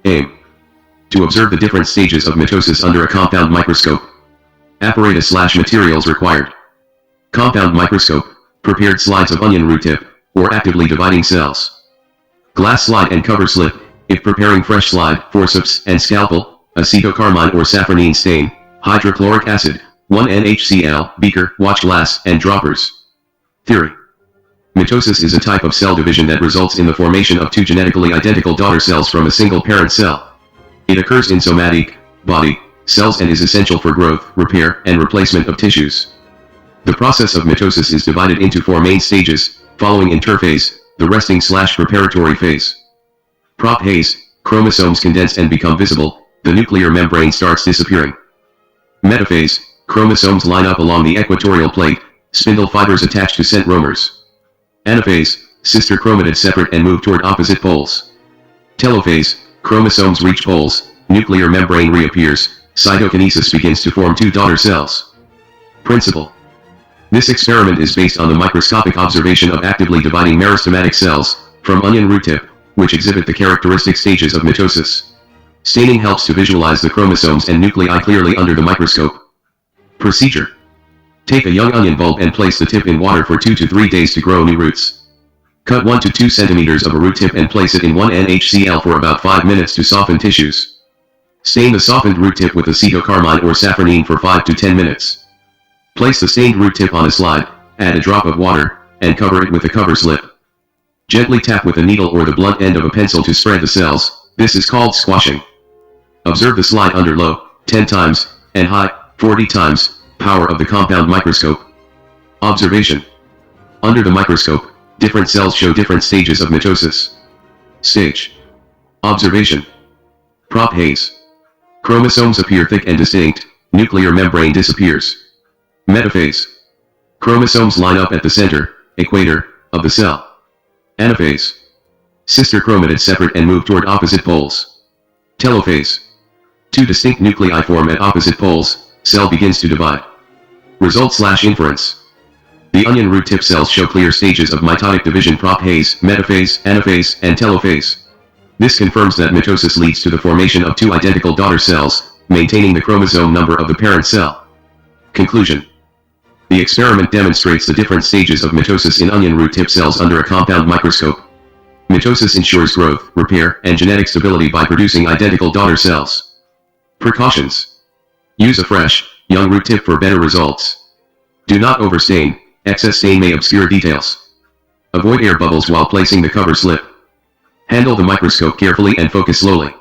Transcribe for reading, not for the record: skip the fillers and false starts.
Aim. To observe the different stages of mitosis under a compound microscope. Apparatus/materials required. Compound microscope, prepared slides of onion root tip, or actively dividing cells. Glass slide and cover slip, if preparing fresh slide, forceps and scalpel, acetocarmine or safranine stain, hydrochloric acid, 1NHCl, beaker, watch glass, and droppers. Theory. Mitosis is a type of cell division that results in the formation of two genetically identical daughter cells from a single parent cell. It occurs in somatic, body, cells and is essential for growth, repair, and replacement of tissues. The process of mitosis is divided into four main stages, following interphase, the resting/preparatory phase. Prophase, chromosomes condense and become visible, the nuclear membrane starts disappearing. Metaphase, chromosomes line up along the equatorial plate, spindle fibers attach to centromeres. Anaphase, sister chromatids separate and move toward opposite poles. Telophase, chromosomes reach poles, nuclear membrane reappears, cytokinesis begins to form two daughter cells. Principle. This experiment is based on the microscopic observation of actively dividing meristematic cells, from onion root tip, which exhibit the characteristic stages of mitosis. Staining helps to visualize the chromosomes and nuclei clearly under the microscope. Procedure. Take a young onion bulb and place the tip in water for 2 to 3 days to grow new roots. Cut 1 to 2 centimeters of a root tip and place it in 1 NaCl for about 5 minutes to soften tissues. Stain the softened root tip with acetocarmine or safranine for 5 to 10 minutes. Place the stained root tip on a slide, add a drop of water, and cover it with a cover slip. Gently tap with a needle or the blunt end of a pencil to spread the cells. This is called squashing. Observe the slide under low, 10 times, and high, 40 times, power of the compound microscope. Observation. Under the microscope, different cells show different stages of mitosis. Stage. Observation. Prophase. Chromosomes appear thick and distinct, nuclear membrane disappears. Metaphase. Chromosomes line up at the center, equator, of the cell. Anaphase. Sister chromatids separate and move toward opposite poles. Telophase. Two distinct nuclei form at opposite poles, cell begins to divide. Result/inference. The onion root tip cells show clear stages of mitotic division: prophase, metaphase, anaphase, and telophase. This confirms that mitosis leads to the formation of two identical daughter cells, maintaining the chromosome number of the parent cell. Conclusion. The experiment demonstrates the different stages of mitosis in onion root tip cells under a compound microscope. Mitosis ensures growth, repair, and genetic stability by producing identical daughter cells. Precautions. Use a fresh, young root tip for better results. Do not overstain, excess stain may obscure details. Avoid air bubbles while placing the cover slip. Handle the microscope carefully and focus slowly.